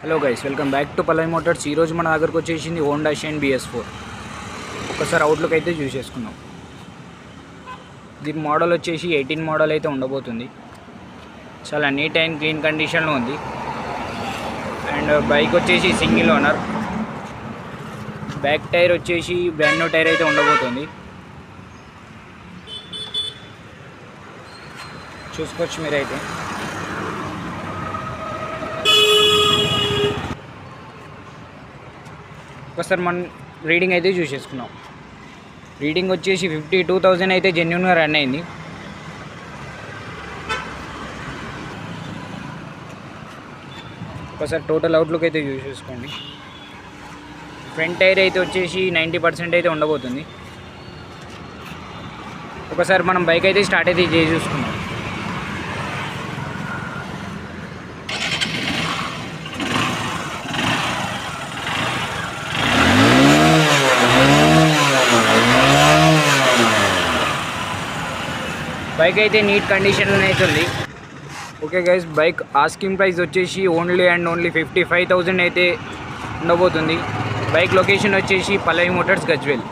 Hello guys, welcome back to Pallavi Motors. ఈరోజు మన దగ్గరకు వచ్చేసింది హోండా షైన్ BS4. ఒకసారి అవుట్లుక్ అయితే చూసేసుకుందాం. దీని మోడల్ వచ్చేసి 18 మోడల్ అయితే ఉండబోతుంది. చాలా నీట్ అండ్ క్లీన్ కండిషన్లో ఉంది. అండ్ బైక్ వచ్చేసి సింగిల్ ఓనర్. బ్యాక్ టైర్ వచ్చేసి బ్రాండ్ న్యూ టైర్ అయితే ఉండబోతుంది. చూసుకోవచ్చు మీరైతే. ఒకసారి మనం రీడింగ్ అయితే చూసేసుకున్నాం. రీడింగ్ వచ్చేసి 52,000 అయితే జెన్యున్గా రన్ అయింది. ఒకసారి టోటల్ అవుట్లుక్ అయితే చూసేసుకోండి. ఫ్రంట్ టైర్ అయితే వచ్చేసి 90% అయితే ఉండబోతుంది. ఒకసారి మనం బైక్ అయితే స్టార్ట్ అయితే చేసి చూసుకున్నాం. బైక్ అయితే నీట్ కండిషన్లో అయితే ఉంది. Okay guys, bike asking price వచ్చేసి ఓన్లీ 55,000 అయితే ఉండబోతుంది. బైక్ లొకేషన్ వచ్చేసి పల్లవి మోటార్స్, గజ్వేల్.